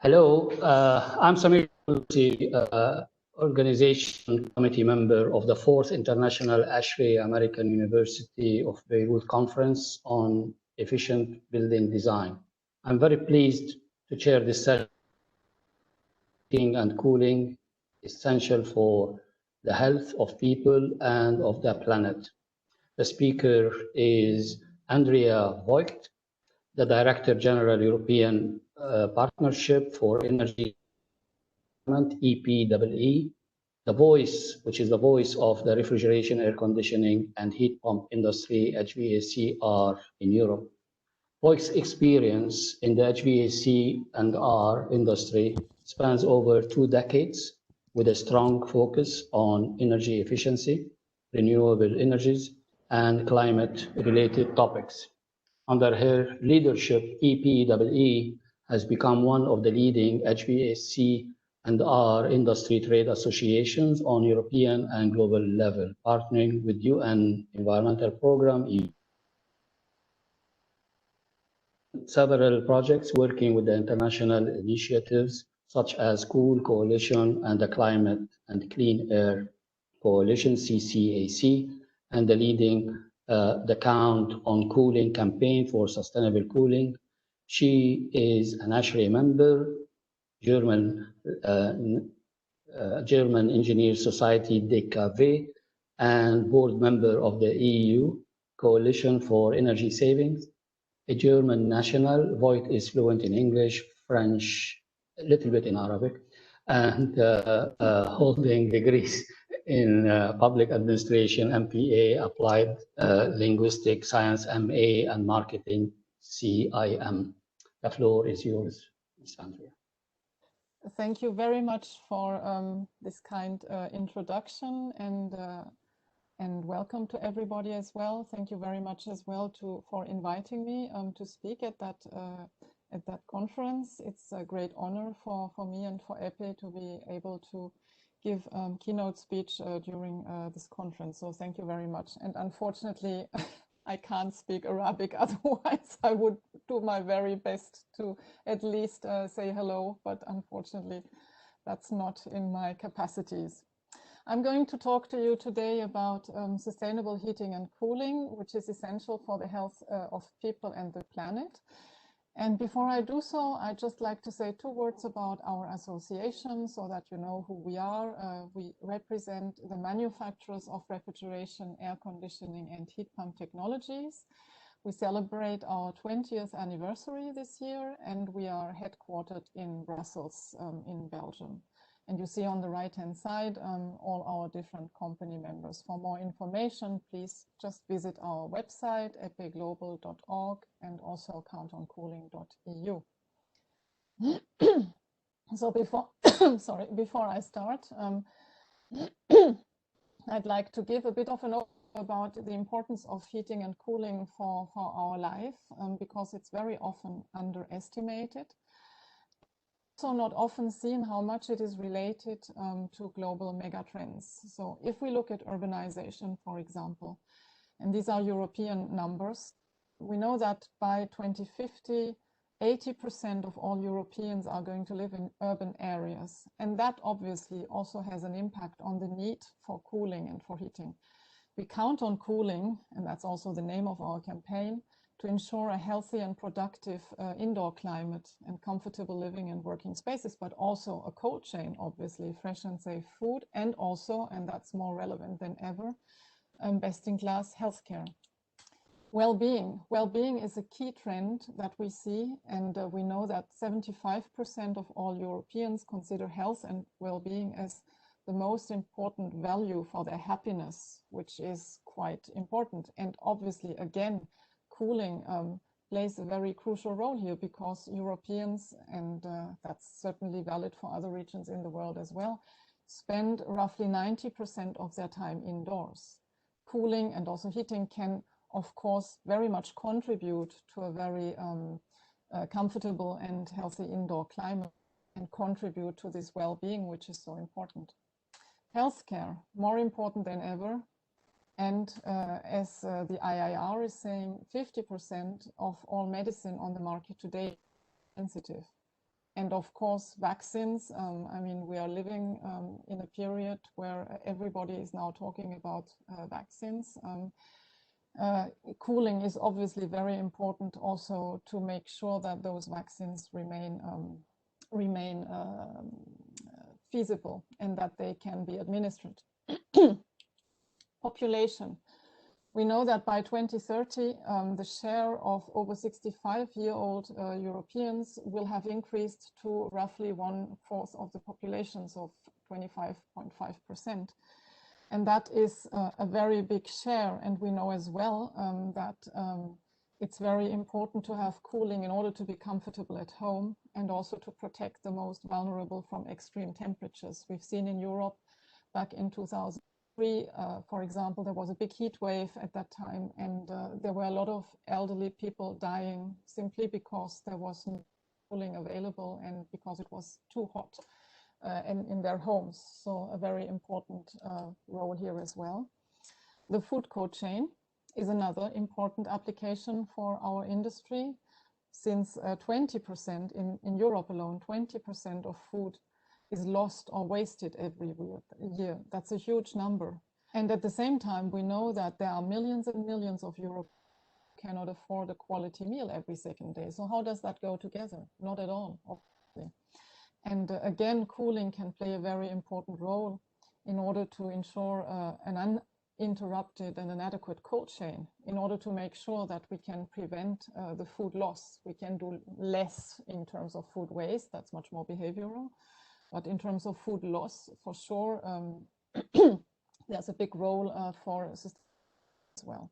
Hello, I'm Samir, Organization Committee member of the 4th International Ashray American University of Beirut Conference on Efficient Building Design. I'm very pleased to chair this session. Heating and cooling essential for the health of people and of the planet. The speaker is Andrea Voigt, the Director General European Partnership for Energy, EPEE, the voice, which is the voice of the refrigeration, air conditioning, and heat pump industry, HVAC-R in Europe. Voigt's experience in the HVAC&R industry spans over 2 decades with a strong focus on energy efficiency, renewable energies, and climate-related topics. Under her leadership, EPEE has become one of the leading HVAC&R industry trade associations on European and global level, partnering with UN Environmental Programme, several projects working with the international initiatives such as Cool Coalition and the Climate and Clean Air Coalition, CCAC, and the leading the Count on Cooling campaign for sustainable cooling. She is an ASHRAE member, German Engineer Society DKV, and board member of the EU Coalition for Energy Savings. A German national, Voigt is fluent in English, French, a little bit in Arabic, and holding degrees in public administration, MPA, applied linguistic science, MA, and marketing, CIM. The floor is yours, Ms. Andrea. Thank you very much for this kind introduction, and welcome to everybody as well. Thank you very much as well for inviting me to speak at that conference. It's a great honor for me and for EPEE to be able to give keynote speech during this conference. So thank you very much. And unfortunately, I can't speak Arabic, otherwise I would do my very best to at least say hello, but unfortunately that's not in my capacities. I'm going to talk to you today about sustainable heating and cooling, which is essential for the health of people and the planet. And before I do so, I'd just like to say 2 words about our association so that you know who we are. We represent the manufacturers of refrigeration, air conditioning, and heat pump technologies. We celebrate our 20th anniversary this year, and we are headquartered in Brussels, in Belgium. And you see on the right-hand side all our different company members. For more information, please just visit our website, epeeglobal.org, and also countoncooling.eu. So before I start, I'd like to give a bit of an overview about the importance of heating and cooling for our life, because it's very often underestimated. Also not often seen how much it is related to global megatrends. So if we look at urbanization, for example, and these are European numbers, we know that by 2050, 80% of all Europeans are going to live in urban areas. And that obviously also has an impact on the need for cooling and for heating. We count on cooling, and that's also the name of our campaign, to ensure a healthy and productive indoor climate and comfortable living and working spaces, but also a cold chain, obviously, fresh and safe food, and also, and that's more relevant than ever, best-in-class healthcare. Well-being. Well-being is a key trend that we see, and we know that 75% of all Europeans consider health and well-being as the most important value for their happiness, which is quite important. And obviously, again, cooling plays a very crucial role here, because Europeans, and that's certainly valid for other regions in the world as well, spend roughly 90% of their time indoors. Cooling and also heating can, of course, very much contribute to a very comfortable and healthy indoor climate and contribute to this well-being, which is so important. Healthcare, more important than ever. And as the IIR is saying, 50% of all medicine on the market today is sensitive. And of course, vaccines. I mean, we are living in a period where everybody is now talking about vaccines. Cooling is obviously very important also to make sure that those vaccines remain feasible and that they can be administered. Population. We know that by 2030, the share of over 65-year-old Europeans will have increased to roughly 1/4 of the population, so 25.5%. And that is a very big share. And we know as well that it's very important to have cooling in order to be comfortable at home and also to protect the most vulnerable from extreme temperatures. We've seen in Europe back in 2003, for example, there was a big heat wave at that time, and there were a lot of elderly people dying simply because there was no cooling available and because it was too hot in their homes. So a very important role here as well. The food cold chain is another important application for our industry, since 20% in Europe alone, 20% of food is lost or wasted every year. That's a huge number. And at the same time, we know that there are millions and millions of Europeans who cannot afford a quality meal every second day. So how does that go together? Not at all, obviously. And again, cooling can play a very important role in order to ensure an uninterrupted and an adequate cold chain, in order to make sure that we can prevent the food loss. We can do less in terms of food waste, that's much more behavioral. But in terms of food loss, for sure, there's a big role for sustainability as well.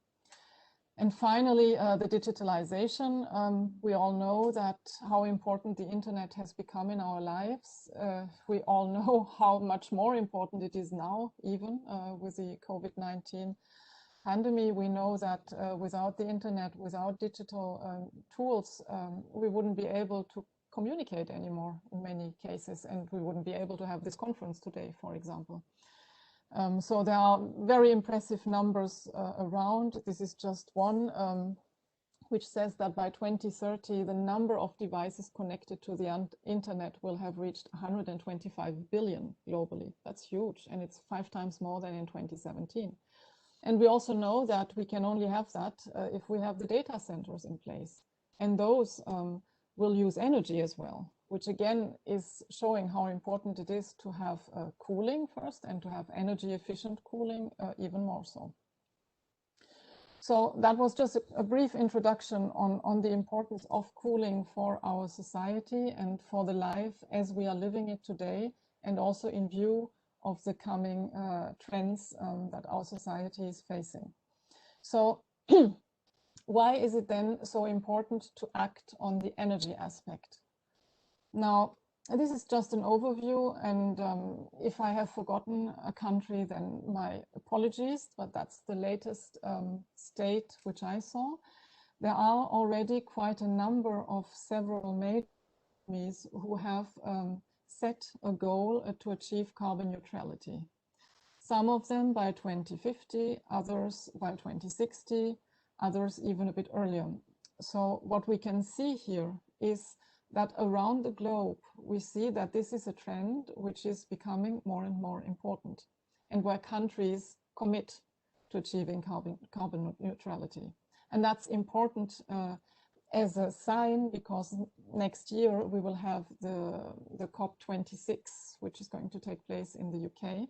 And finally, the digitalization. We all know that how important the internet has become in our lives. We all know how much more important it is now, even with the COVID-19 pandemic. We know that without the internet, without digital tools, we wouldn't be able to communicate anymore in many cases, and we wouldn't be able to have this conference today, for example. So there are very impressive numbers around. This is just one, which says that by 2030, the number of devices connected to the internet will have reached 125 billion globally. That's huge, and it's 5 times more than in 2017. And we also know that we can only have that if we have the data centers in place. And those will use energy as well, which again is showing how important it is to have cooling first and to have energy efficient cooling even more so. So that was just a brief introduction on the importance of cooling for our society and for the life as we are living it today, and also in view of the coming trends that our society is facing. So why is it then so important to act on the energy aspect? Now, this is just an overview, and if I have forgotten a country, then my apologies, but that's the latest state which I saw. There are already quite a number of several major economies who have set a goal to achieve carbon neutrality. Some of them by 2050, others by 2060, others even a bit earlier. So what we can see here is that around the globe, we see that this is a trend which is becoming more and more important, and where countries commit to achieving carbon neutrality. And that's important as a sign, because next year we will have the COP26, which is going to take place in the UK.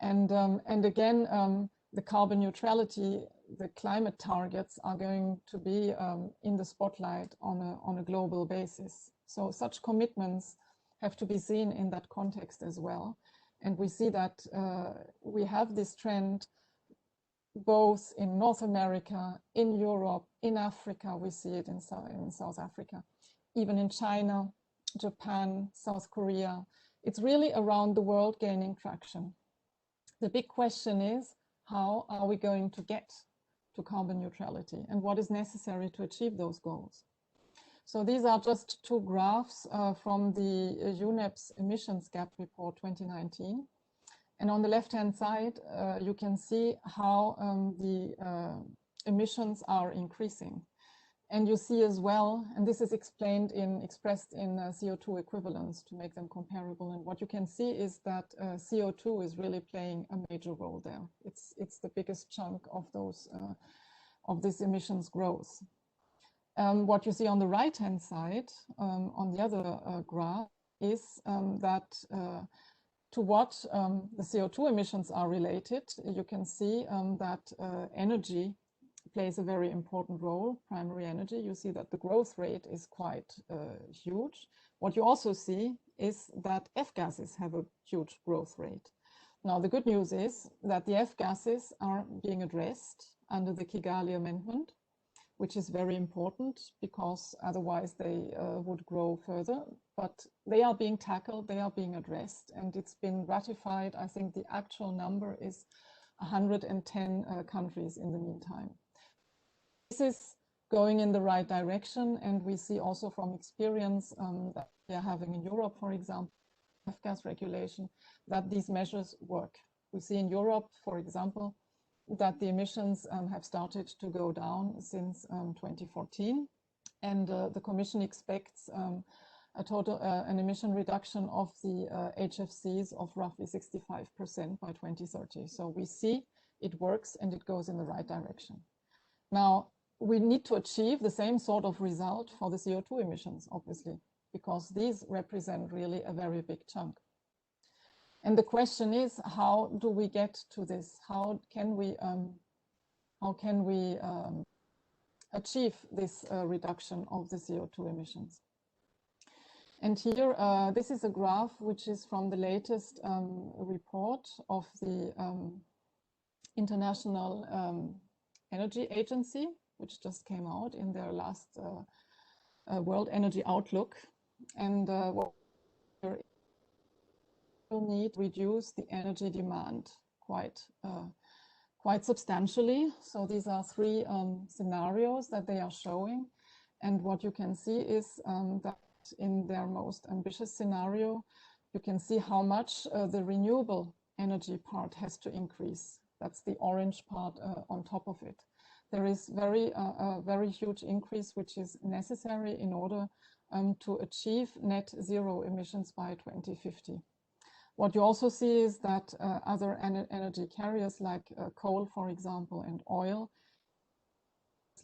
And again, the carbon neutrality, the climate targets are going to be in the spotlight on a global basis. So such commitments have to be seen in that context as well. And we see that we have this trend both in North America, in Europe, in Africa. We see it in South Africa, even in China, Japan, South Korea. It's really around the world gaining traction. The big question is, how are we going to get to carbon neutrality, and what is necessary to achieve those goals? So these are just 2 graphs from the UNEP's emissions gap report 2019. And on the left-hand side, you can see how the emissions are increasing. And you see as well, and this is expressed in CO2 equivalents to make them comparable. And what you can see is that CO2 is really playing a major role there. It's the biggest chunk of those of this emissions growth. What you see on the right-hand side, on the other graph, is that to what the CO2 emissions are related. You can see that energy plays a very important role, primary energy. You see that the growth rate is quite huge. What you also see is that F-gases have a huge growth rate. Now, the good news is that the F-gases are being addressed under the Kigali Amendment, which is very important because otherwise they would grow further. But they are being tackled, they are being addressed, and it's been ratified. I think the actual number is 110 countries in the meantime. This is going in the right direction, and we see also from experience that we are having in Europe, for example, F-gas regulation, that these measures work. We see in Europe, for example, that the emissions have started to go down since 2014, and the Commission expects an emission reduction of the HFCs of roughly 65% by 2030. So we see it works and it goes in the right direction. Now, we need to achieve the same sort of result for the CO2 emissions, obviously, because these represent really a very big chunk. And the question is, how do we get to this? How can we achieve this reduction of the CO2 emissions? And here, this is a graph which is from the latest report of the International Energy Agency, which just came out in their last World Energy Outlook. And what we need to reduce the energy demand quite substantially. So these are three scenarios that they are showing. And what you can see is that in their most ambitious scenario, you can see how much the renewable energy part has to increase. That's the orange part on top of it. There is a very huge increase which is necessary in order to achieve net zero emissions by 2050. What you also see is that other energy carriers like coal, for example, and oil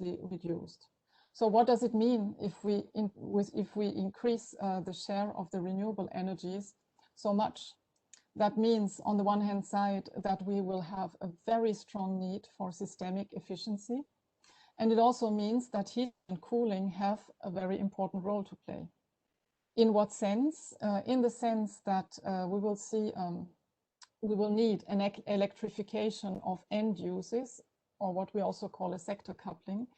reduced. So what does it mean if we increase the share of the renewable energies so much? That means, on the one hand side, that we will have a very strong need for systemic efficiency. And it also means that heat and cooling have a very important role to play. In what sense? In the sense that we will need an electrification of end uses, or what we also call a sector coupling.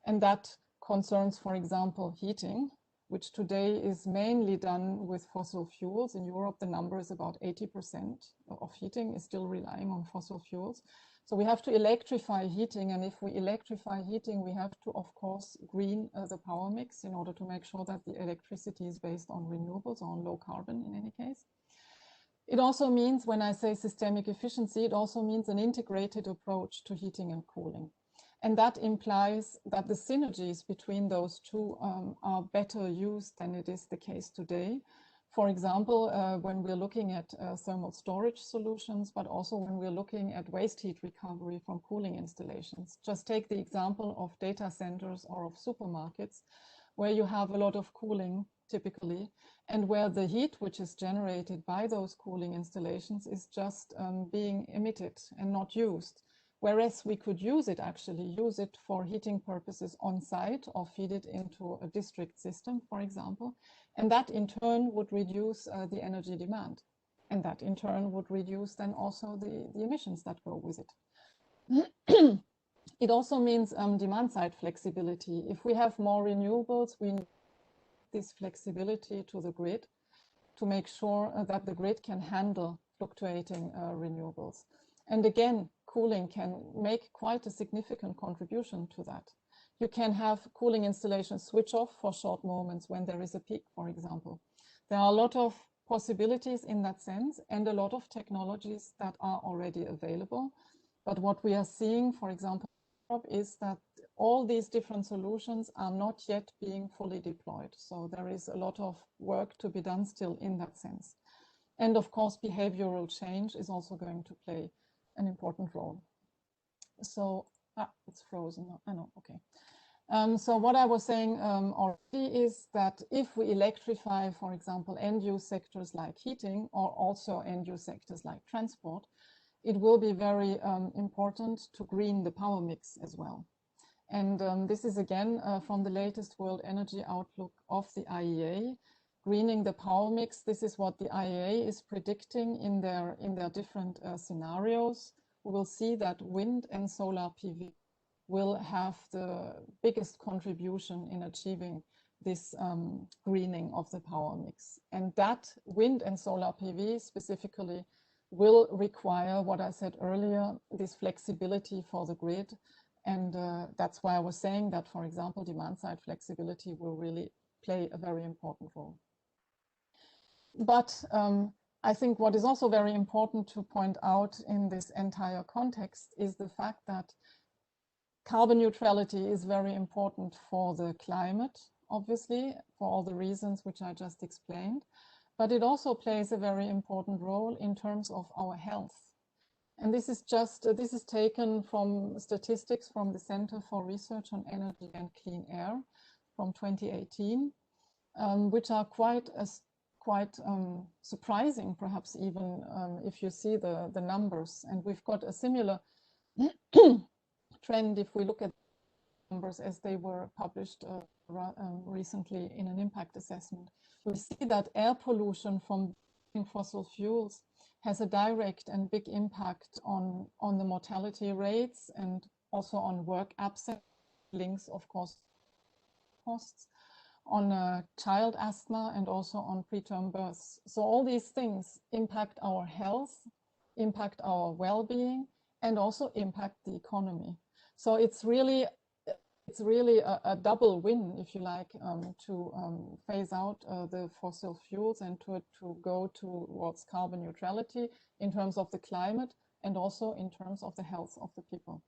And that concerns, for example, heating, which today is mainly done with fossil fuels. In Europe, the number is about 80% of heating is still relying on fossil fuels. So we have to electrify heating. And if we electrify heating, we have to, of course, green the power mix in order to make sure that the electricity is based on renewables, on low carbon in any case. It also means, when I say systemic efficiency, it also means an integrated approach to heating and cooling. And that implies that the synergies between those two are better used than it is the case today. For example, when we're looking at thermal storage solutions, but also when we're looking at waste heat recovery from cooling installations. Just take the example of data centers or of supermarkets, where you have a lot of cooling typically, and where the heat which is generated by those cooling installations is just being emitted and not used. Whereas we could use it for heating purposes on site or feed it into a district system, for example. And that in turn would reduce the energy demand. And that in turn would reduce then also the emissions that go with it. It also means demand side flexibility. If we have more renewables, we need this flexibility to the grid to make sure that the grid can handle fluctuating renewables. And again, cooling can make quite a significant contribution to that. You can have cooling installations switch off for short moments when there is a peak, for example. There are a lot of possibilities in that sense and a lot of technologies that are already available. But what we are seeing, for example, is that all these different solutions are not yet being fully deployed. So there is a lot of work to be done still in that sense. And of course, behavioral change is also going to play an important role. So, it's frozen. I know, okay. So what I was saying already is that if we electrify, for example, end-use sectors like heating, or also end-use sectors like transport, it will be very important to green the power mix as well. And this is again from the latest World Energy Outlook of the IEA. Greening the power mix, this is what the IEA is predicting in their different scenarios. We will see that wind and solar PV will have the biggest contribution in achieving this greening of the power mix. And that wind and solar PV specifically will require what I said earlier, this flexibility for the grid. And that's why I was saying that, for example, demand side flexibility will really play a very important role. But I think what is also very important to point out in this entire context is the fact that carbon neutrality is very important for the climate, obviously, for all the reasons which I just explained. But it also plays a very important role in terms of our health. And this is taken from statistics from the Center for Research on Energy and Clean Air from 2018, which are quite surprising, perhaps even if you see the numbers. And we've got a similar trend if we look at numbers as they were published recently in an impact assessment. We see that air pollution from fossil fuels has a direct and big impact on the mortality rates and also on work absence, links, of course, costs, on child asthma and also on preterm births. So all these things impact our health, impact our well-being, and also impact the economy. So it's really a double win, if you like, to phase out the fossil fuels and to go towards carbon neutrality in terms of the climate and also in terms of the health of the people.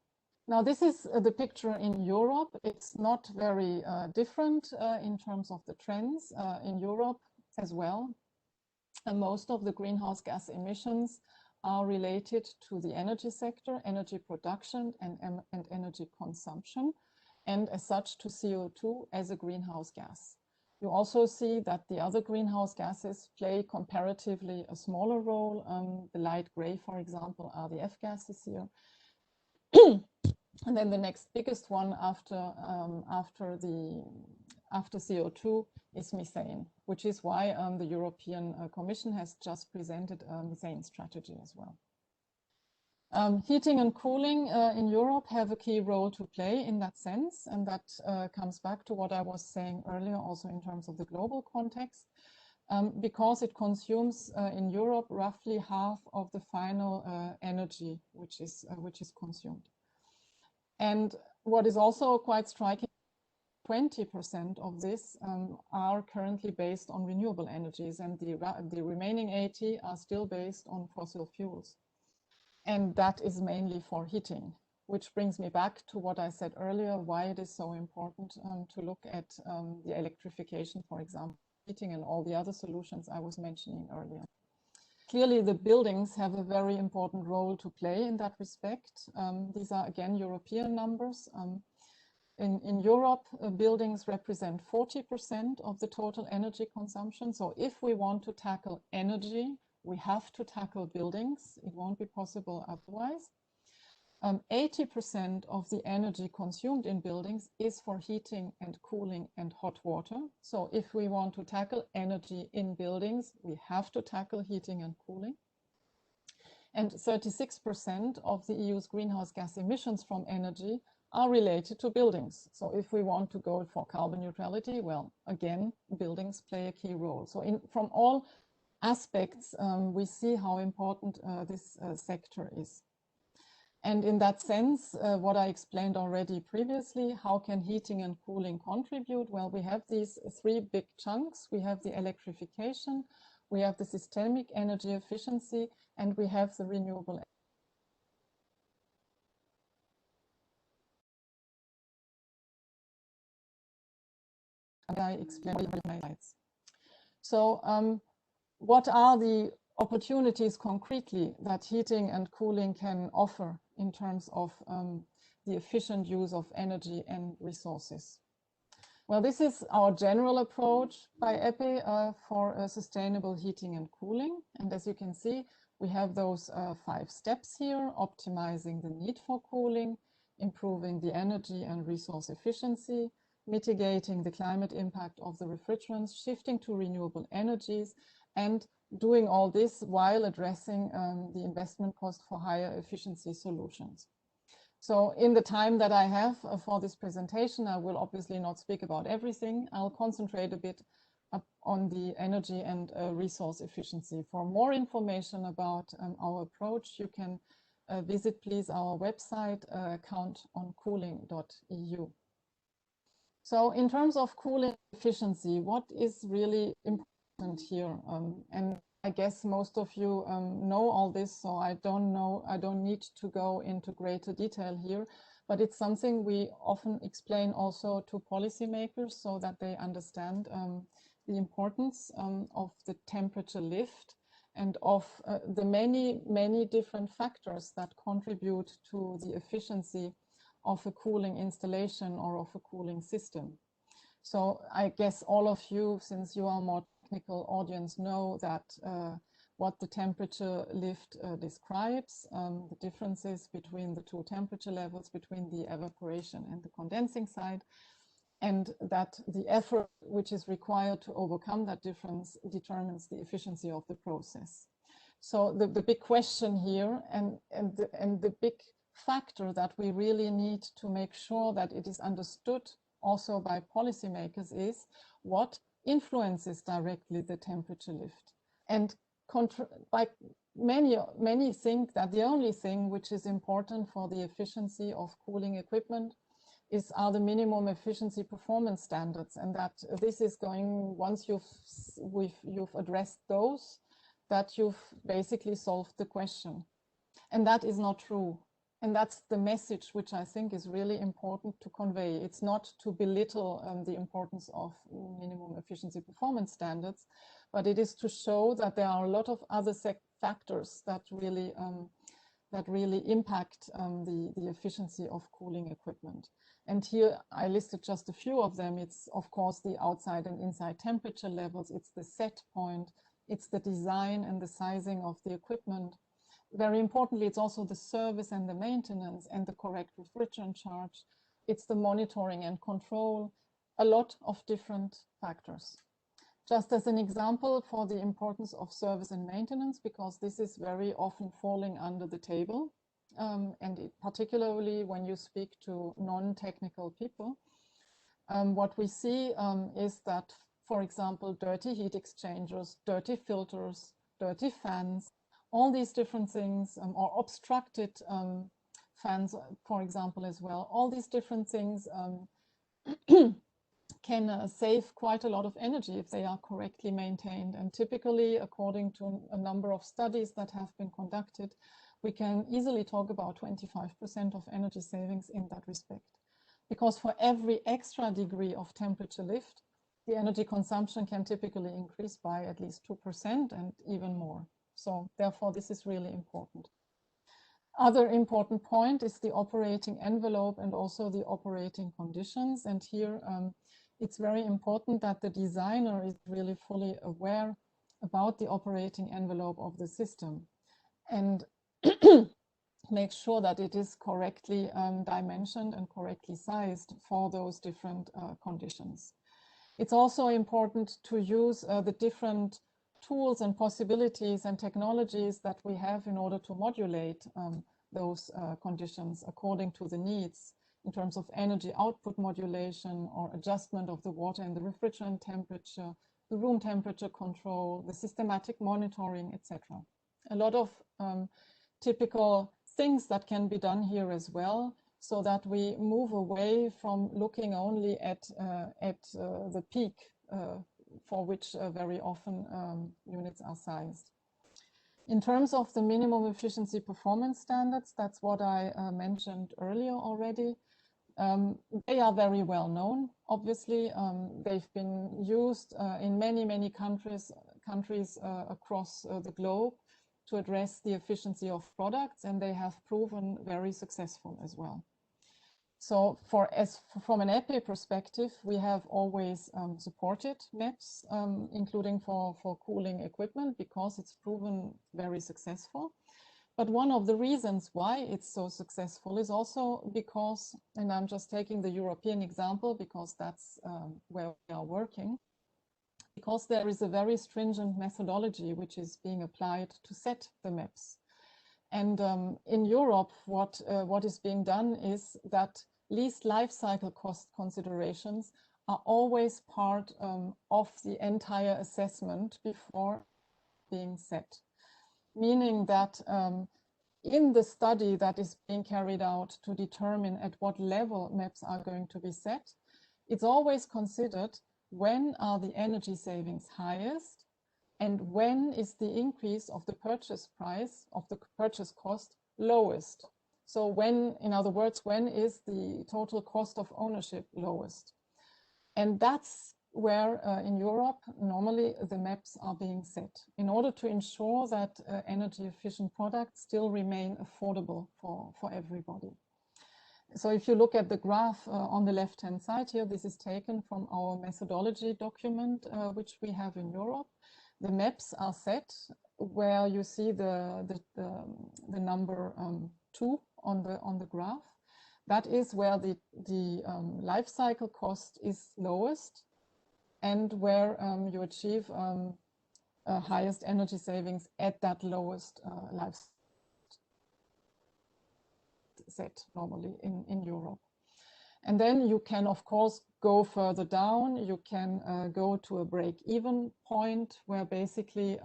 Now, this is the picture in Europe. It's not very different in terms of the trends in Europe as well. And most of the greenhouse gas emissions are related to the energy sector, energy production and energy consumption, and as such to CO2 as a greenhouse gas. You also see that the other greenhouse gases play comparatively a smaller role. The light gray, for example, are the F-gases here. And then the next biggest one after CO2 is methane, which is why the European Commission has just presented a methane strategy as well. Heating and cooling in Europe have a key role to play in that sense, and that comes back to what I was saying earlier, also in terms of the global context, because it consumes in Europe roughly half of the final energy which is consumed. And what is also quite striking, 20% of this are currently based on renewable energies, and the remaining 80 are still based on fossil fuels. And that is mainly for heating, which brings me back to what I said earlier, why it is so important to look at the electrification, for example, heating and all the other solutions I was mentioning earlier. Clearly, the buildings have a very important role to play in that respect. These are, again, European numbers. In Europe, buildings represent 40% of the total energy consumption. So if we want to tackle energy, we have to tackle buildings. It won't be possible otherwise. 80% of the energy consumed in buildings is for heating and cooling and hot water. So if we want to tackle energy in buildings, we have to tackle heating and cooling. And 36% of the EU's greenhouse gas emissions from energy are related to buildings. So if we want to go for carbon neutrality, well, again, buildings play a key role. So from all aspects, we see how important this sector is. And in that sense, what I explained already previously, how can heating and cooling contribute? Well, we have these three big chunks. We have the electrification, we have the systemic energy efficiency, and we have the renewable I explain my slides. So what are the opportunities concretely that heating and cooling can offer in terms of the efficient use of energy and resources? Well, this is our general approach by EPEE for sustainable heating and cooling. And as you can see, we have those 5 steps here: optimizing the need for cooling, improving the energy and resource efficiency, mitigating the climate impact of the refrigerants, shifting to renewable energies, and doing all this while addressing the investment cost for higher efficiency solutions. So in the time that I have for this presentation, I will obviously not speak about everything. I'll concentrate a bit on the energy and resource efficiency. For more information about our approach, you can visit, please, our website, countoncooling.eu. So in terms of cooling efficiency, what is really important here? And I guess most of you know all this, so I don't need to go into greater detail here, but it's something we often explain also to policymakers so that they understand the importance of the temperature lift and of the many different factors that contribute to the efficiency of a cooling installation or of a cooling system. So I guess all of you, since you are more technical audience, know that what the temperature lift describes, the differences between the 2 temperature levels, between the evaporation and the condensing side, and that the effort which is required to overcome that difference determines the efficiency of the process. So the big question here and the big factor that we really need to make sure that it is understood also by policymakers is what influences directly the temperature lift. And many think that the only thing which is important for the efficiency of cooling equipment are the minimum efficiency performance standards, and that this is going, once you've addressed those, that you've basically solved the question. And that is not true. And that's the message which I think is really important to convey. It's not to belittle the importance of minimum efficiency performance standards, but it is to show that there are a lot of other factors that really impact the efficiency of cooling equipment. And here I listed just a few of them. It's of course the outside and inside temperature levels. It's the set point. It's the design and the sizing of the equipment. Very importantly, it's also the service and the maintenance and the correct refrigerant charge. It's the monitoring and control, a lot of different factors. Just as an example for the importance of service and maintenance, because this is very often falling under the table, and particularly when you speak to non-technical people, what we see is that, for example, dirty heat exchangers, dirty filters, dirty fans, all these different things, or obstructed fans, for example, as well, all these different things can save quite a lot of energy if they are correctly maintained. And typically, according to a number of studies that have been conducted, we can easily talk about 25% of energy savings in that respect. Because for every extra degree of temperature lift, the energy consumption can typically increase by at least 2% and even more. So therefore, this is really important. Other important point is the operating envelope and also the operating conditions. And here it's very important that the designer is really fully aware about the operating envelope of the system and make sure that it is correctly dimensioned and correctly sized for those different conditions. It's also important to use the different tools and possibilities and technologies that we have in order to modulate those conditions according to the needs in terms of energy output modulation or adjustment of the water and the refrigerant temperature, the room temperature control, the systematic monitoring, etc. A lot of typical things that can be done here as well, so that we move away from looking only at the peak for which very often units are sized. In terms of the minimum efficiency performance standards, that's what I mentioned earlier already. They are very well known, obviously. They've been used in many countries across the globe to address the efficiency of products, and they have proven very successful as well. So from an EPEE perspective, we have always supported MEPS, including for cooling equipment, because it's proven very successful. But one of the reasons why it's so successful is also because, and I'm just taking the European example because that's where we are working, because there is a very stringent methodology which is being applied to set the MEPS. And in Europe, what is being done is that least life cycle cost considerations are always part of the entire assessment before being set. Meaning that in the study that is being carried out to determine at what level MEPS are going to be set, it's always considered when are the energy savings highest and when is the increase of the purchase price, of the purchase cost, lowest. So when, in other words, when is the total cost of ownership lowest? And that's where in Europe, normally the MEPS are being set in order to ensure that energy efficient products still remain affordable for everybody. So if you look at the graph on the left-hand side here, this is taken from our methodology document, which we have in Europe. The MEPS are set where you see the number 2 on the graph. That is where the life cycle cost is lowest and where you achieve highest energy savings at that lowest life set normally in Europe. And then you can, of course, go further down. You can go to a break-even point where basically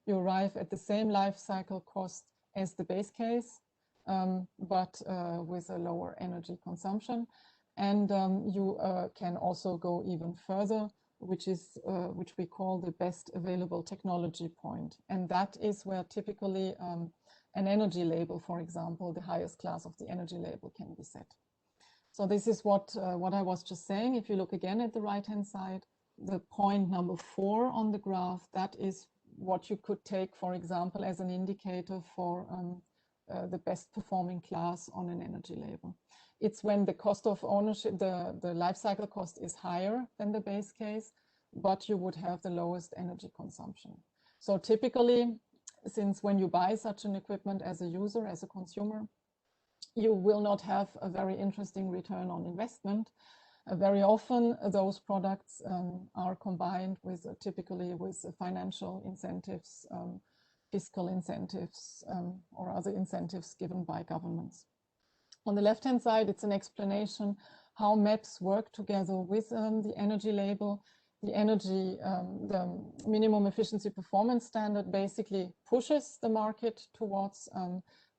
you arrive at the same life cycle cost as the base case, but with a lower energy consumption. And you can also go even further, which we call the best available technology point. And that is where typically an energy label, for example, the highest class of the energy label can be set. So this is what I was just saying. If you look again at the right-hand side, the point number 4 on the graph, that is what you could take, for example, as an indicator for the best performing class on an energy label. It's when the cost of ownership, the life cycle cost is higher than the base case, but you would have the lowest energy consumption. So typically, since when you buy such an equipment as a user, as a consumer, you will not have a very interesting return on investment. Very often those products are combined with typically with financial incentives, fiscal incentives, or other incentives given by governments. On the left-hand side, it's an explanation how MEPS work together with the energy label. The minimum efficiency performance standard basically pushes the market towards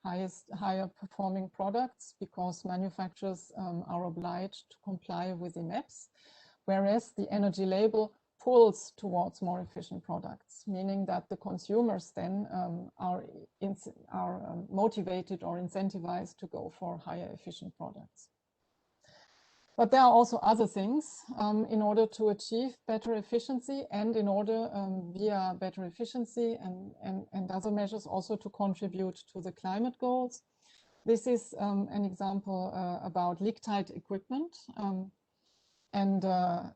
higher performing products because manufacturers are obliged to comply with the MEPS, whereas the energy label pulls towards more efficient products, meaning that the consumers then are motivated or incentivized to go for higher efficient products. But there are also other things in order to achieve better efficiency and in order via better efficiency and other measures also to contribute to the climate goals. This is an example about leak-tight equipment. And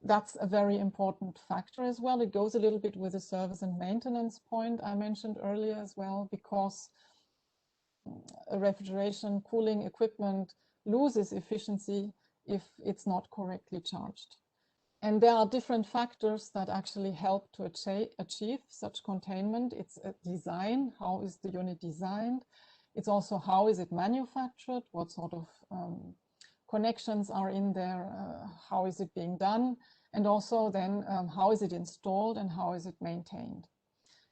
that's a very important factor as well. It goes a little bit with the service and maintenance point I mentioned earlier as well, because a refrigeration cooling equipment loses efficiency if it's not correctly charged. And there are different factors that actually help to achieve such containment. It's a design, how is the unit designed? It's also how is it manufactured? What sort of connections are in there? How is it being done? And also then how is it installed and how is it maintained?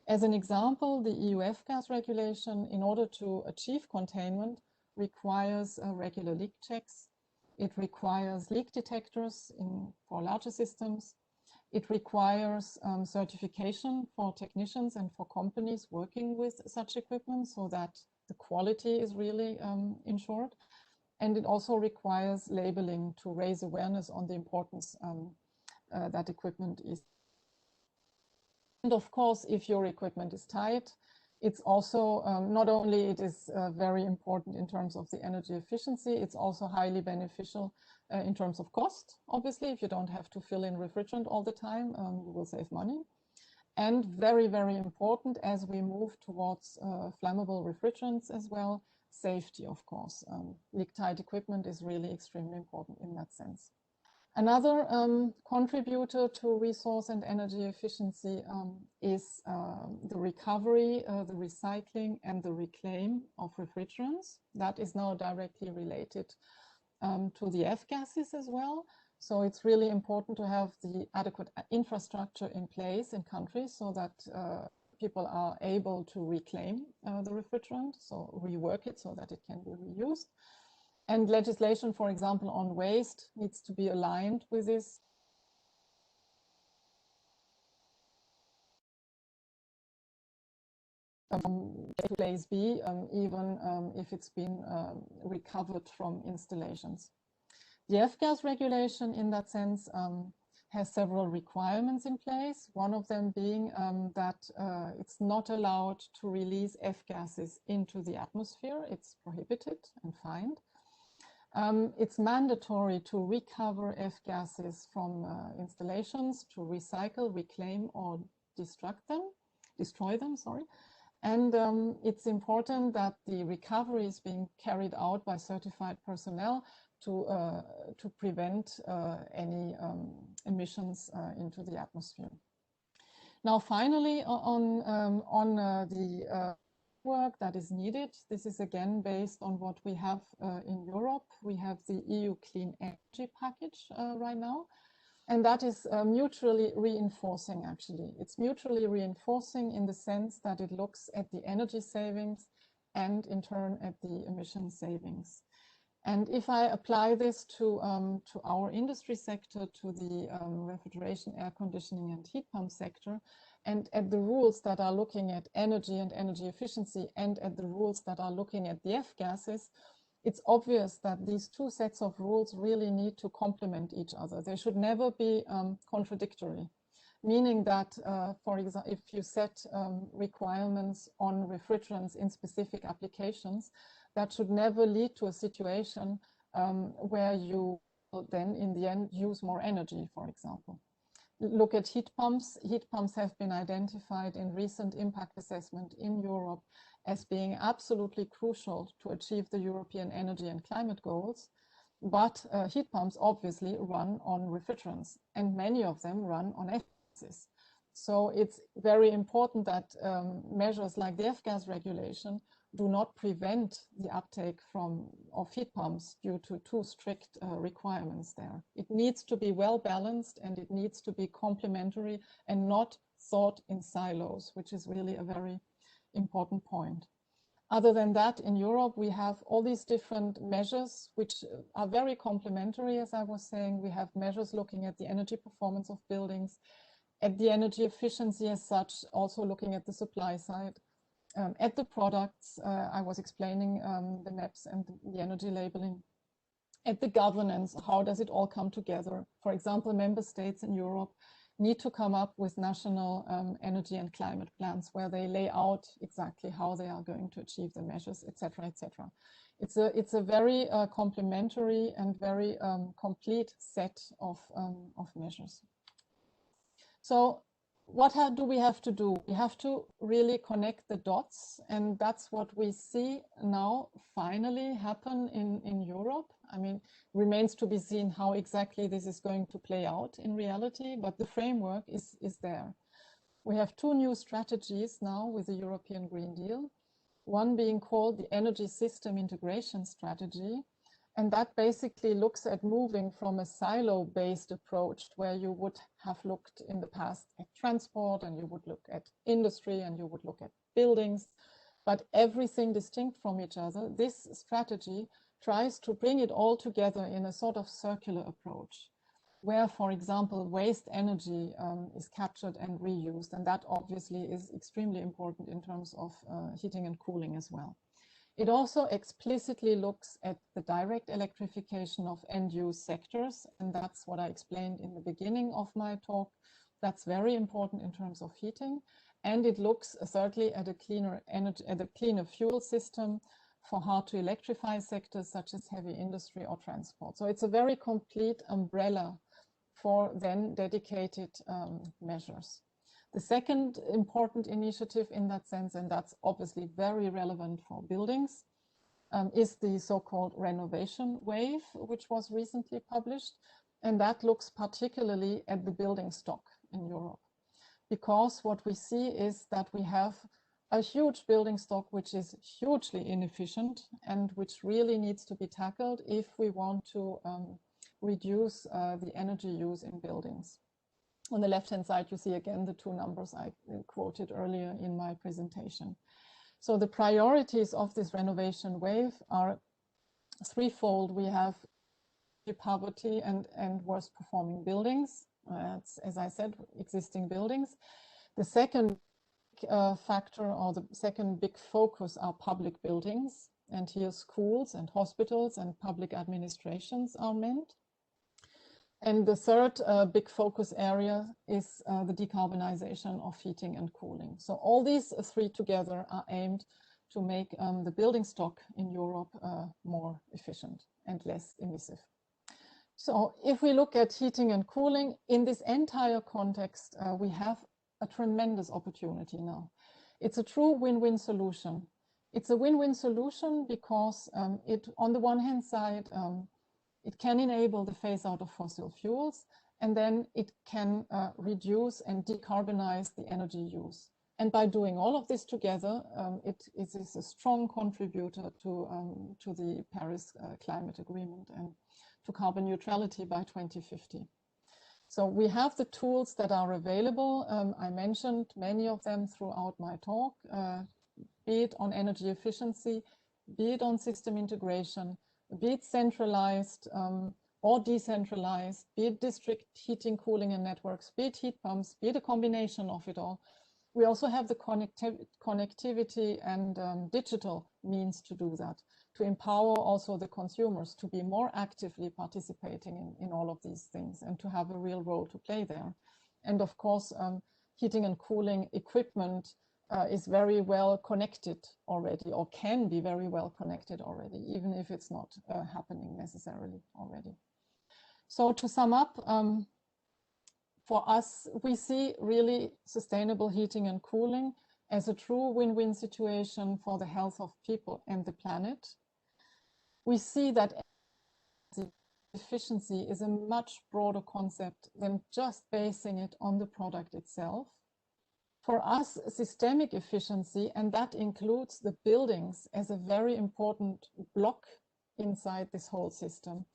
As an example, the EU F-gas regulation, in order to achieve containment, requires regular leak checks. It requires leak detectors for larger systems. It requires certification for technicians and for companies working with such equipment so that the quality is really ensured. And it also requires labeling to raise awareness on the importance that equipment is. And of course, if your equipment is tight, it's also not only it is very important in terms of the energy efficiency, it's also highly beneficial in terms of cost. Obviously, if you don't have to fill in refrigerant all the time, you will save money. And very, very important as we move towards flammable refrigerants as well, safety, of course. Leak-tight equipment is really extremely important in that sense. Another contributor to resource and energy efficiency is the recovery, the recycling, and the reclaim of refrigerants. That is now directly related to the F-gases as well. So it's really important to have the adequate infrastructure in place in countries so that people are able to reclaim the refrigerant, so rework it so that it can be reused. And legislation, for example, on waste needs to be aligned with this. Place B, even if it's been recovered from installations. The F-gas regulation in that sense has several requirements in place. One of them being that it's not allowed to release F-gases into the atmosphere. It's prohibited and fined. It's mandatory to recover F-gases from installations, to recycle, reclaim, or destroy them, sorry. And it's important that the recovery is being carried out by certified personnel to prevent any emissions into the atmosphere. Now, finally, on the work that is needed. This is again based on what we have in Europe. We have the EU Clean Energy Package right now, and that is mutually reinforcing actually. It's mutually reinforcing in the sense that it looks at the energy savings and in turn at the emission savings. And if I apply this to our industry sector, to the refrigeration, air conditioning and heat pump sector, and at the rules that are looking at energy and energy efficiency and at the rules that are looking at the F-gases, it's obvious that these two sets of rules really need to complement each other. They should never be contradictory, meaning that, for example, if you set requirements on refrigerants in specific applications, that should never lead to a situation where you then in the end use more energy, for example. Look at heat pumps. Heat pumps have been identified in recent impact assessment in Europe as being absolutely crucial to achieve the European energy and climate goals. But heat pumps obviously run on refrigerants, and many of them run on F-gases. So it's very important that measures like the F-gas regulation do not prevent the uptake of heat pumps due to too strict requirements there. It needs to be well balanced and it needs to be complementary and not thought in silos, which is really a very important point. Other than that, in Europe, we have all these different measures which are very complementary, as I was saying. We have measures looking at the energy performance of buildings, at the energy efficiency as such, also looking at the supply side. At the products, I was explaining the MEPs and the energy labeling. At the governance, how does it all come together? For example, member states in Europe need to come up with national energy and climate plans where they lay out exactly how they are going to achieve the measures, etc., etc. It's a very complementary and very complete set of measures. So what do we have to do? We have to really connect the dots, and that's what we see now finally happen in Europe. I mean, remains to be seen how exactly this is going to play out in reality, but the framework is there. We have two new strategies now with the European Green Deal, one being called the Energy System Integration Strategy, and that basically looks at moving from a silo-based approach where you would have looked in the past at transport and you would look at industry and you would look at buildings, but everything distinct from each other. This strategy tries to bring it all together in a sort of circular approach where, for example, waste energy is captured and reused. And that obviously is extremely important in terms of heating and cooling as well. It also explicitly looks at the direct electrification of end-use sectors, and that's what I explained in the beginning of my talk. That's very important in terms of heating. And it looks thirdly at a cleaner energy, at a cleaner fuel system for hard to electrify sectors such as heavy industry or transport. So it's a very complete umbrella for then dedicated measures. The second important initiative in that sense, and that's obviously very relevant for buildings, is the so-called Renovation Wave, which was recently published. And that looks particularly at the building stock in Europe. Because what we see is that we have a huge building stock which is hugely inefficient and which really needs to be tackled if we want to reduce the energy use in buildings. On the left-hand side, you see again the two numbers I quoted earlier in my presentation. So the priorities of this renovation wave are threefold. We have poverty and worst performing buildings. As I said, existing buildings. The second factor, or the second big focus, are public buildings. And here schools and hospitals and public administrations are meant. And the third big focus area is the decarbonization of heating and cooling. So all these three together are aimed to make the building stock in Europe more efficient and less emissive. So if we look at heating and cooling, in this entire context, we have a tremendous opportunity now. It's a true win-win solution. It's a win-win solution because it, on the one hand side, it can enable the phase out of fossil fuels, and then it can reduce and decarbonize the energy use. And by doing all of this together, it is a strong contributor to the Paris Climate Agreement and to carbon neutrality by 2050. So we have the tools that are available. I mentioned many of them throughout my talk, be it on energy efficiency, be it on system integration, be it centralized or decentralized, be it district heating, cooling and networks, be it heat pumps, be it a combination of it all. We also have the connectivity and digital means to do that, to empower also the consumers to be more actively participating in all of these things and to have a real role to play there. And of course, heating and cooling equipment is very well connected already, or can be very well connected already, even if it's not happening necessarily already. So to sum up, for us, we see really sustainable heating and cooling as a true win-win situation for the health of people and the planet. We see that efficiency is a much broader concept than just basing it on the product itself. For us, systemic efficiency, and that includes the buildings as a very important block inside this whole system.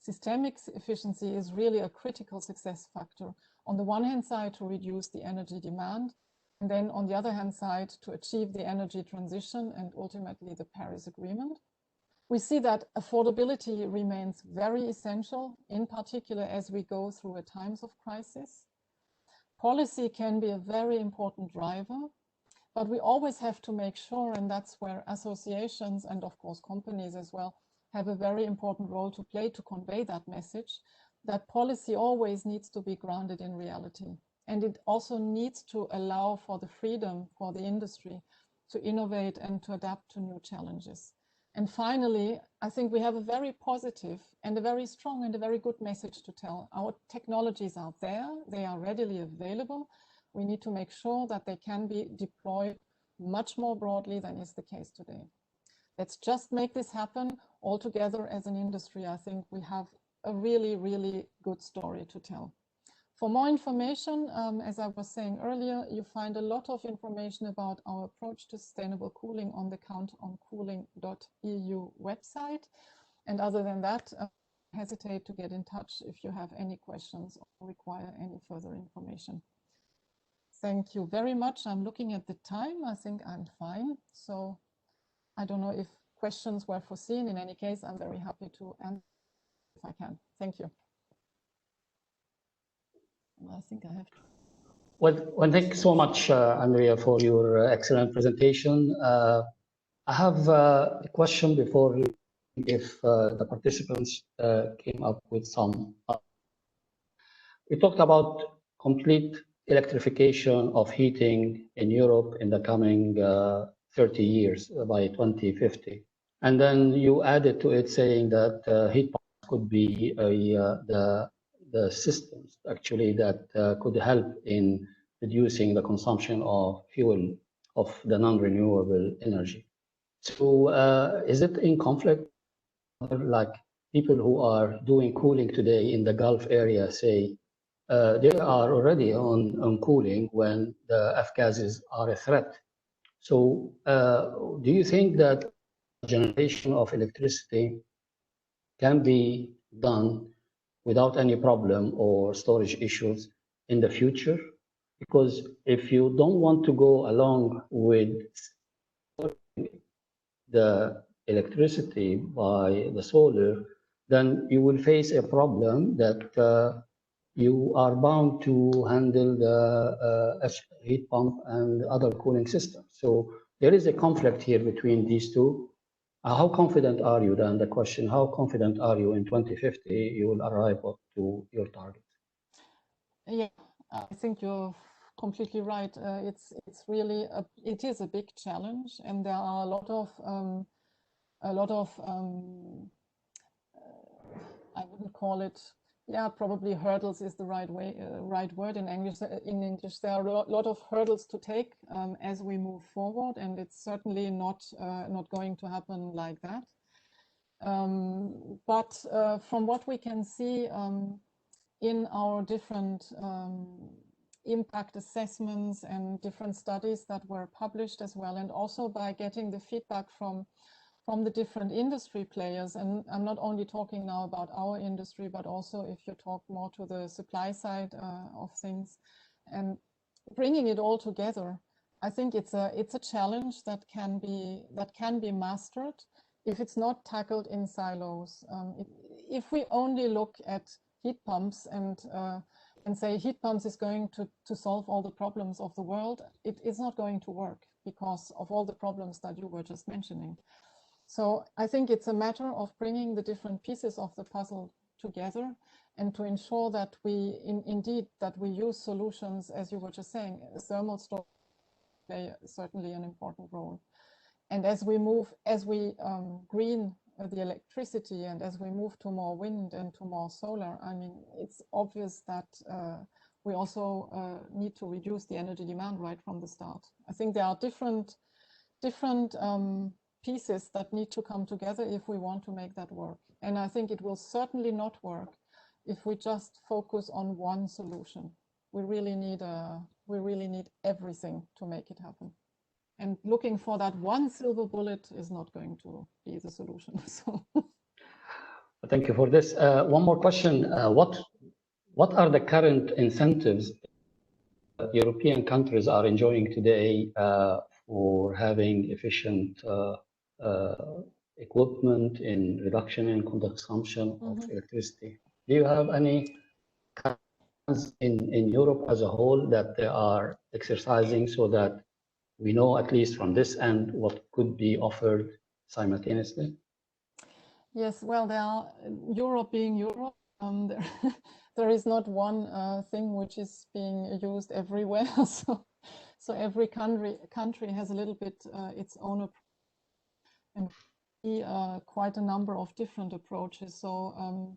Systemic efficiency is really a critical success factor. On the one hand side, to reduce the energy demand, and then on the other hand side, to achieve the energy transition and ultimately the Paris Agreement. We see that affordability remains very essential, in particular as we go through times of crisis. Policy can be a very important driver, but we always have to make sure, and that's where associations and of course companies as well have a very important role to play to convey that message, that policy always needs to be grounded in reality. And it also needs to allow for the freedom for the industry to innovate and to adapt to new challenges. And finally, I think we have a very positive and a very strong and a very good message to tell. Our technologies are there, they are readily available. We need to make sure that they can be deployed much more broadly than is the case today. Let's just make this happen all together as an industry. I think we have a really, really good story to tell. For more information, as I was saying earlier, you find a lot of information about our approach to sustainable cooling on the countoncooling.eu website. And other than that, hesitate to get in touch if you have any questions or require any further information. Thank you very much. I'm looking at the time. I think I'm fine. So I don't know if questions were foreseen. In any case, I'm very happy to answer if I can. Thank you. I think I have to. Well, thank you so much, Andrea, for your excellent presentation. I have a question before if the participants came up with some. We talked about complete electrification of heating in Europe in the coming 30 years by 2050. And then you added to it saying that heat pumps could be the systems actually that could help in reducing the consumption of fuel of the non-renewable energy. So is it in conflict? Like people who are doing cooling today in the Gulf area say they are already on cooling when the F gases are a threat. So do you think that generation of electricity can be done without any problem or storage issues in the future? Because if you don't want to go along with the electricity by the solar, then you will face a problem that you are bound to handle the heat pump and other cooling systems. So there is a conflict here between these two. How confident are you then? The question, how confident are you in 2050 you will arrive up to your target? Yeah, I think you're completely right. It's really it is a big challenge, and there are a lot of I wouldn't call it, yeah, probably hurdles is the right word in English. In English, there are a lot of hurdles to take as we move forward, and it's certainly not going to happen like that. But from what we can see in our different impact assessments and different studies that were published as well, and also by getting the feedback from the different industry players. And I'm not only talking now about our industry, but also if you talk more to the supply side of things, and bringing it all together, I think it's a challenge that can be mastered if it's not tackled in silos. If we only look at heat pumps and say heat pumps is going to solve all the problems of the world, it is not going to work because of all the problems that you were just mentioning. So I think it's a matter of bringing the different pieces of the puzzle together and to ensure that we indeed that we use solutions, as you were just saying, thermal storage play certainly an important role. And as we green the electricity and as we move to more wind and to more solar, I mean, it's obvious that we also need to reduce the energy demand right from the start. I think there are different pieces that need to come together if we want to make that work. And I think it will certainly not work if we just focus on one solution. We really need everything to make it happen. And looking for that one silver bullet is not going to be the solution. So. Thank you for this. One more question. What are the current incentives European countries are enjoying today for having efficient equipment in reduction in consumption of electricity? Do you have any in Europe as a whole that they are exercising so that we know at least from this end what could be offered simultaneously? Yes, well, Europe being Europe, there is not one thing which is being used everywhere. So every country has a little bit its own approach, and quite a number of different approaches. So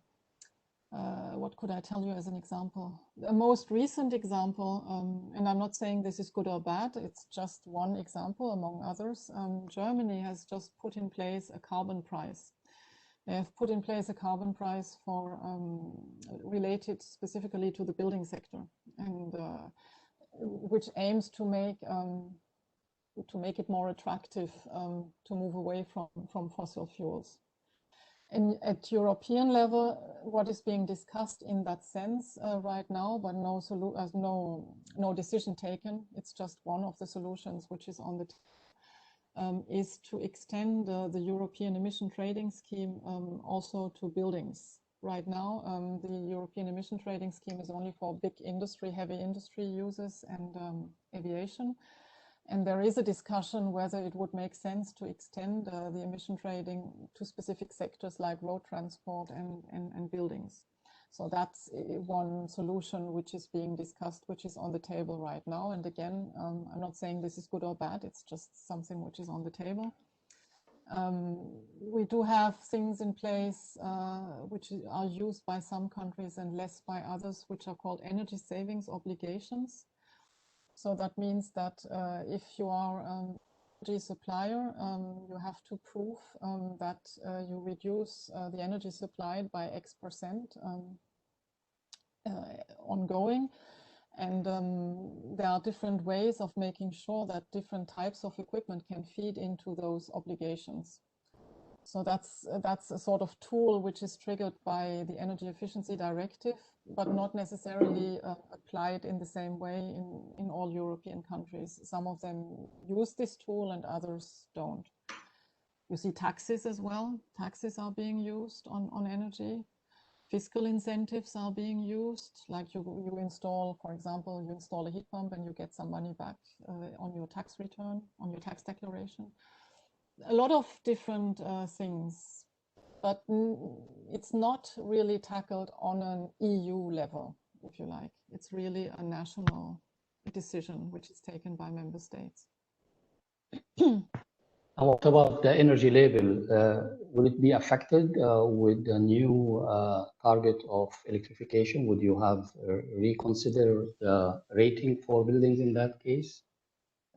what could I tell you as an example? The most recent example, and I'm not saying this is good or bad, it's just one example among others. Germany has just put in place a carbon price. They have put in place a carbon price for related specifically to the building sector, and which aims to make it more attractive to move away from fossil fuels. And at European level, what is being discussed in that sense right now, but no decision taken. It's just one of the solutions which is on the table, is to extend the European emission trading scheme also to buildings. Right now, the European emission trading scheme is only for big industry, heavy industry users and aviation. And there is a discussion whether it would make sense to extend the emission trading to specific sectors like road transport and buildings. So that's one solution which is being discussed, which is on the table right now. And again, I'm not saying this is good or bad, it's just something which is on the table. We do have things in place which are used by some countries and less by others, which are called energy savings obligations. So that means that if you are an energy supplier, you have to prove that you reduce the energy supplied by X% ongoing. And there are different ways of making sure that different types of equipment can feed into those obligations. So that's a sort of tool which is triggered by the Energy Efficiency Directive, but not necessarily applied in the same way in all European countries. Some of them use this tool and others don't. You see taxes as well. Taxes are being used on energy. Fiscal incentives are being used, like you install, for example, you install a heat pump and you get some money back on your tax return, on your tax declaration. A lot of different things, but it's not really tackled on an EU level, if you like. It's really a national decision which is taken by member states. And what about the energy label? Will it be affected with the new target of electrification? Would you have reconsider the rating for buildings in that case?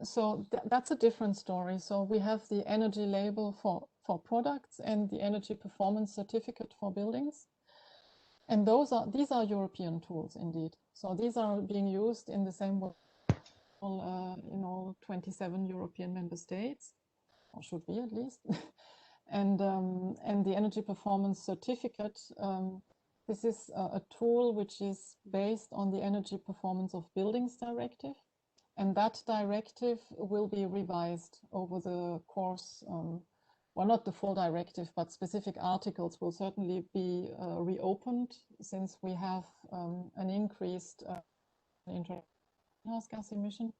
So that's a different story. So we have the energy label for products and the energy performance certificate for buildings. And these are European tools indeed. So these are being used in the same way in all 27 European member states, or should be at least. And the energy performance certificate, this is a tool which is based on the Energy Performance of Buildings Directive. And that directive will be revised over the course, well, not the full directive, but specific articles will certainly be reopened, since we have an increased greenhouse gas emission.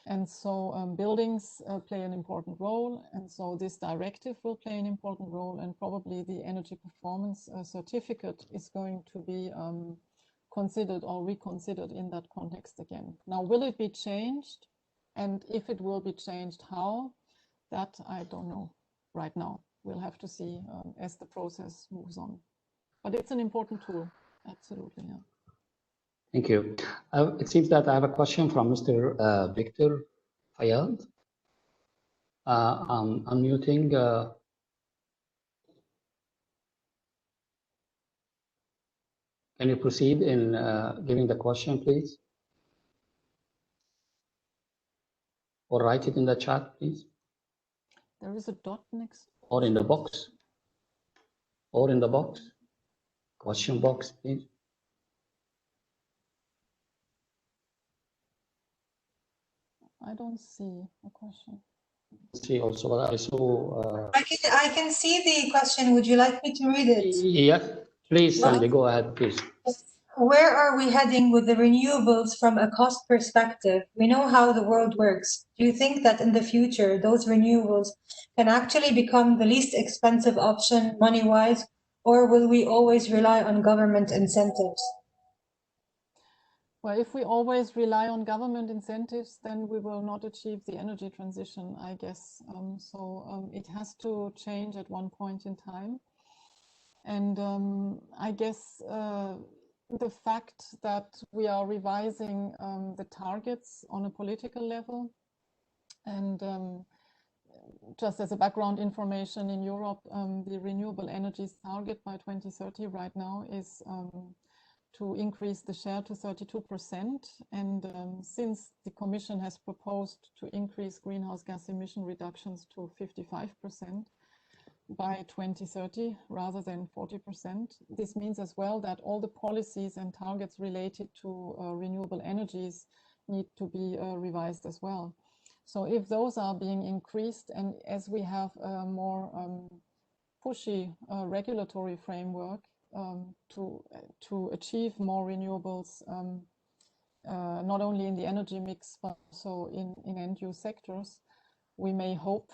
And so buildings play an important role. And so this directive will play an important role, and probably the energy performance certificate is going to be considered or reconsidered in that context again. Now, will it be changed? And if it will be changed, how? That I don't know right now. We'll have to see as the process moves on. But it's an important tool, absolutely, yeah. Thank you. It seems that I have a question from Mr. Victor Fayad. I'm unmuting. Can you proceed in giving the question, please? Or write it in the chat, please. There is a dot next. Or in the box. Or in the box. Question box, please. I don't see a question. See also what I saw. I can see the question. Would you like me to read it? Yeah, please, Sandy, go ahead, please. Where are we heading with the renewables from a cost perspective? We know how the world works. Do you think that in the future, those renewables can actually become the least expensive option money-wise, or will we always rely on government incentives? Well, if we always rely on government incentives, then we will not achieve the energy transition, I guess. It has to change at one point in time. And I guess the fact that we are revising the targets on a political level, and just as a background information, in Europe, the renewable energies target by 2030 right now is to increase the share to 32%. And since the Commission has proposed to increase greenhouse gas emission reductions to 55% by 2030 rather than 40%, this means as well that all the policies and targets related to renewable energies need to be revised as well. So if those are being increased, and as we have a more pushy regulatory framework to achieve more renewables not only in the energy mix, but also in end-use sectors. We may hope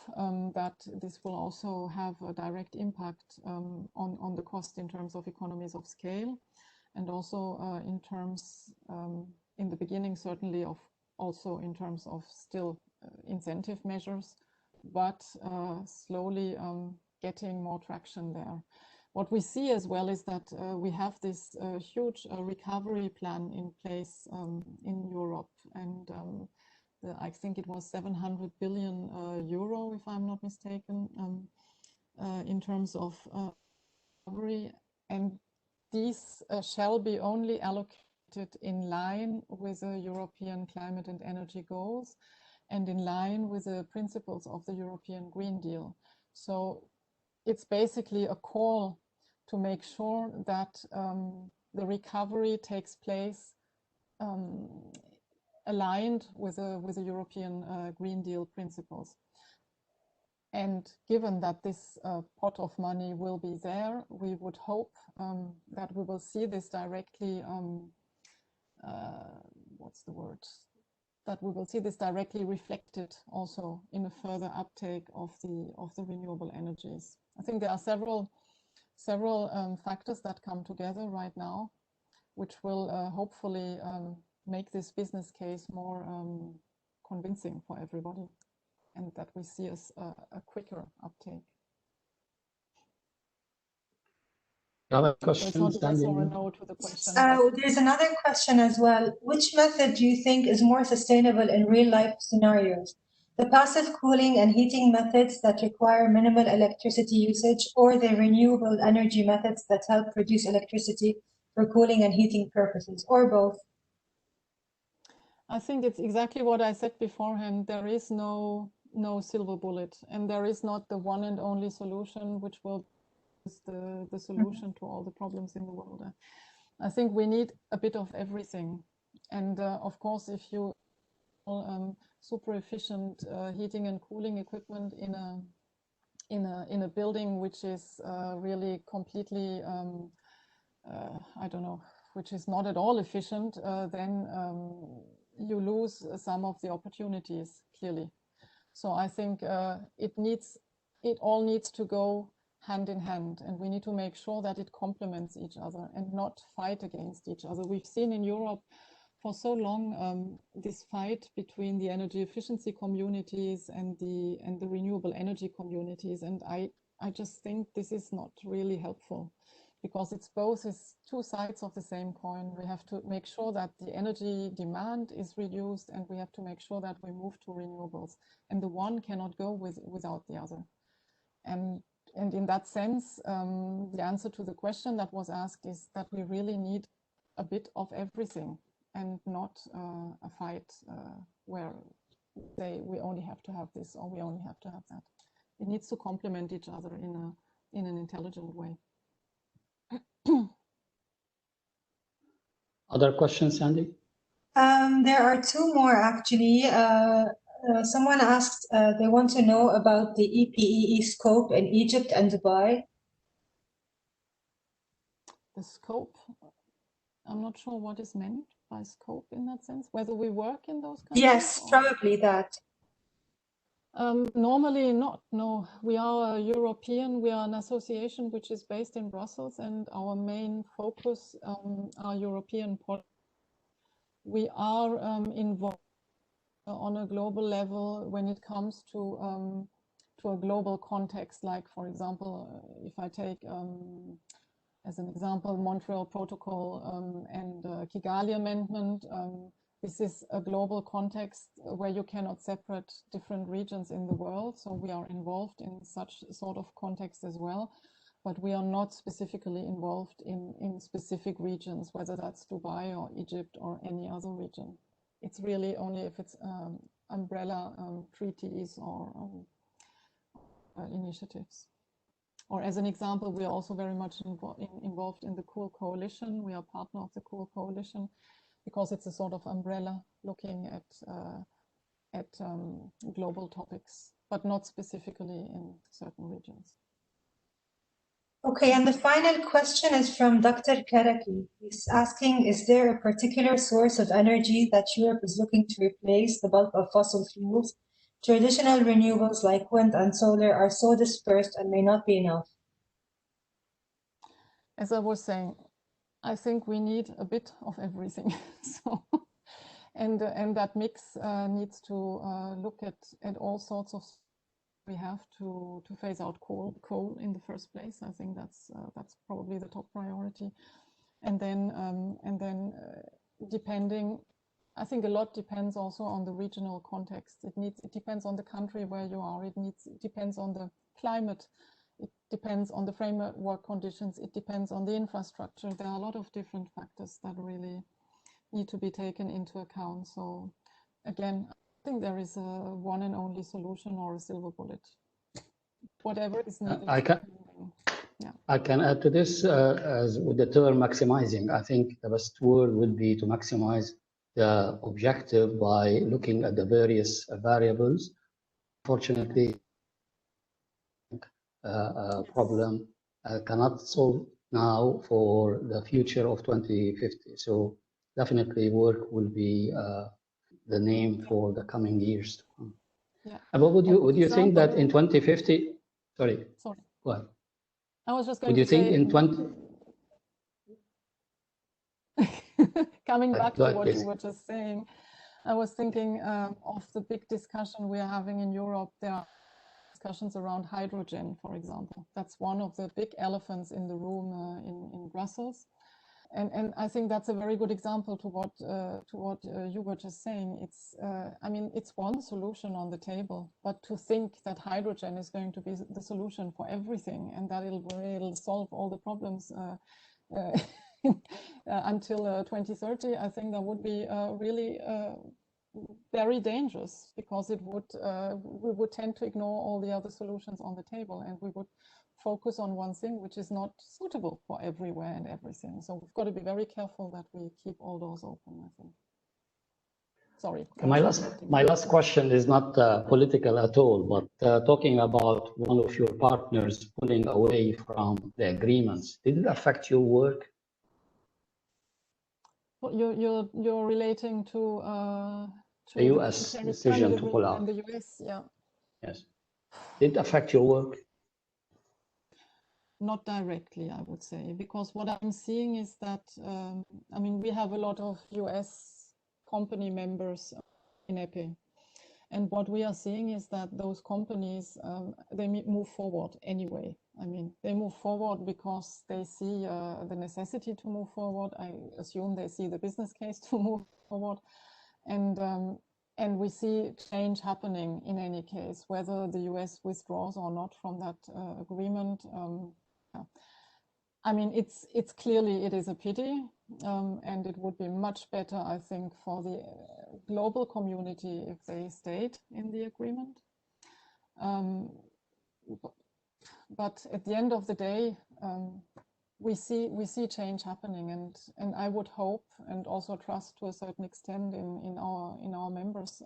that this will also have a direct impact on the cost in terms of economies of scale, and also in terms, in the beginning, certainly also in terms of still incentive measures, but slowly getting more traction there. What we see as well is that we have this huge recovery plan in place in Europe, and I think it was 700 billion euro, if I'm not mistaken, in terms of recovery, and these shall be only allocated in line with the European climate and energy goals and in line with the principles of the European Green Deal. So it's basically a call to make sure that the recovery takes place aligned with the European Green Deal principles. And given that this pot of money will be there, we would hope that we will see this directly, that we will see this directly reflected also in a further uptake of the renewable energies. I think there are several factors that come together right now, which will hopefully make this business case more convincing for everybody, and that we see a quicker uptake. Other questions? So yes or no to the question. There's another question as well. Which method do you think is more sustainable in real life scenarios? The passive cooling and heating methods that require minimal electricity usage, or the renewable energy methods that help produce electricity for cooling and heating purposes, or both? I think it's exactly what I said beforehand. There is no silver bullet, and there is not the one and only solution which will be the solution to all the problems in the world. I think we need a bit of everything, and of course, if you super efficient heating and cooling equipment in a building which is really completely I don't know, which is not at all efficient, then you lose some of the opportunities, clearly. So I think it all needs to go hand in hand, and we need to make sure that it complements each other and not fight against each other. We've seen in Europe for so long this fight between the energy efficiency communities and the renewable energy communities, and I just think this is not really helpful, because it's two sides of the same coin. We have to make sure that the energy demand is reduced, and we have to make sure that we move to renewables, and the one cannot go without the other. And in that sense, the answer to the question that was asked is that we really need a bit of everything, and not a fight where we only have to have this or we only have to have that. It needs to complement each other in an intelligent way. Other questions, Sandy? There are two more, actually. Someone asked, they want to know about the EPEE scope in Egypt and Dubai. The scope? I'm not sure what is meant by scope in that sense, whether we work in those countries? Yes, probably that. Normally not, no. We are European, we are an association which is based in Brussels, and our main focus are European policy. We are involved on a global level when it comes to a global context, like, for example, if I take as an example Montreal Protocol and Kigali Amendment. This is a global context where you cannot separate different regions in the world, so we are involved in such sort of context as well, but we are not specifically involved in specific regions, whether that's Dubai or Egypt or any other region. It's really only if it's umbrella treaties or initiatives. Or as an example, we are also very much involved in the Cool Coalition. We are partner of the Cool Coalition, because it's a sort of umbrella looking at global topics, but not specifically in certain regions. Okay, and the final question is from Dr. Karaki. He's asking, is there a particular source of energy that Europe is looking to replace the bulk of fossil fuels? Traditional renewables like wind and solar are so dispersed and may not be enough. As I was saying, I think we need a bit of everything. So, and that mix needs to look at all sorts of. We have to phase out coal in the first place. I think that's probably the top priority, and then depending. I think a lot depends also on the regional context. It depends on the country where you are. It depends on the climate. It depends on the framework conditions. It depends on the infrastructure. There are a lot of different factors that really need to be taken into account. So again, I think there is a one and only solution or a silver bullet. Whatever is needed. I can add to this as with the term maximizing. I think the best word would be to maximize the objective by looking at the various variables. Fortunately, problem cannot solve now for the future of 2050. So definitely work will be the name for the coming years to come. Yeah. But would you think that in 2050, sorry, go ahead. I was just going would you to think say, in 20 coming back to what please. you were just saying, I was thinking of the big discussion we are having in Europe. There are discussions around hydrogen, for example. That's one of the big elephants in the room in Brussels. And I think that's a very good example to what you were just saying. It's, I mean, it's one solution on the table, but to think that hydrogen is going to be the solution for everything and that it'll solve all the problems until 2030, I think that would be really very dangerous, because it would we would tend to ignore all the other solutions on the table, and we would focus on one thing which is not suitable for everywhere and everything. So we've got to be very careful that we keep all doors open, I think. Sorry. My last question is not political at all, but talking about one of your partners pulling away from the agreements, did it affect your work? Well, you're relating to the U.S. decision to pull out. In the U.S., yeah. Yes. Did it affect your work? Not directly, I would say, because what I'm seeing is that, I mean, we have a lot of US company members in EPEE. And what we are seeing is that those companies, they move forward anyway. I mean, they move forward because they see the necessity to move forward. I assume they see the business case to move forward. And we see change happening in any case, whether the US withdraws or not from that agreement. I mean, it's clearly, it is a pity, and it would be much better, I think, for the global community if they stayed in the agreement. But at the end of the day, we see change happening, and I would hope and also trust to a certain extent in our members,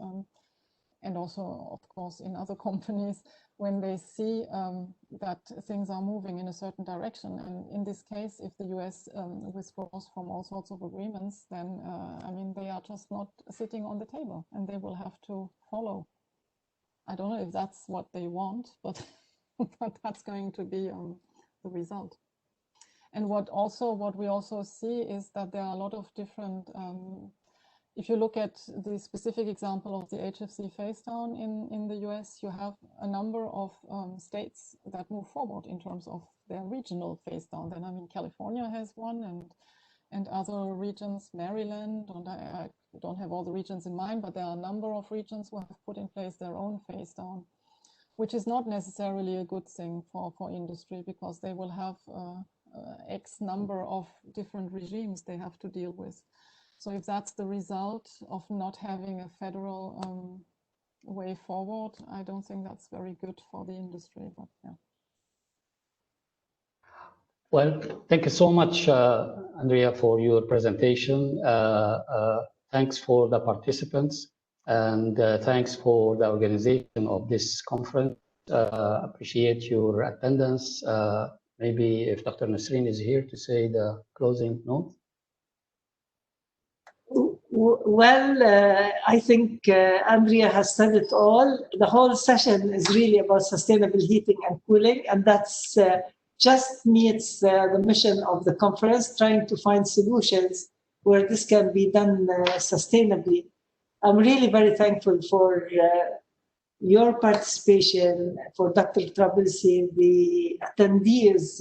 and also, of course, in other companies, when they see that things are moving in a certain direction. And in this case, if the US withdraws from all sorts of agreements, then, I mean, they are just not sitting on the table, and they will have to follow. I don't know if that's what they want, but, but that's going to be the result. And what we also see is that there are a lot of different, if you look at the specific example of the HFC phase down in the US, you have a number of states that move forward in terms of their regional phase down. Then, I mean, California has one, and other regions, Maryland, and I don't have all the regions in mind, but there are a number of regions who have put in place their own phase down, which is not necessarily a good thing for industry, because they will have X number of different regimes they have to deal with. So if that's the result of not having a federal way forward, I don't think that's very good for the industry. But yeah. Well, thank you so much, Andrea, for your presentation. Thanks for the participants, and thanks for the organization of this conference. Appreciate your attendance. Maybe if Dr. Nasreen is here to say the closing note. Well, I think Andrea has said it all. The whole session is really about sustainable heating and cooling, and that's just meets the mission of the conference, trying to find solutions where this can be done sustainably. I'm really very thankful for your participation, for Dr. Trabelsi, the attendees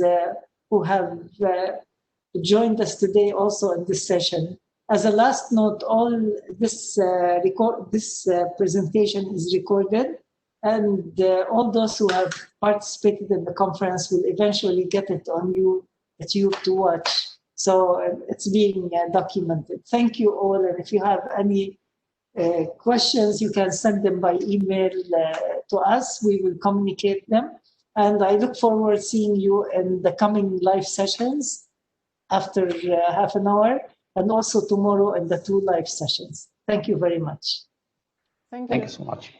who have joined us today also in this session. As a last note, all this presentation is recorded, and all those who have participated in the conference will eventually get it on YouTube to watch. So it's being documented. Thank you all, and if you have any questions, you can send them by email to us. We will communicate them. And I look forward to seeing you in the coming live sessions after half an hour, and also tomorrow in the 2 live sessions. Thank you very much. Thank you. Thank you so much.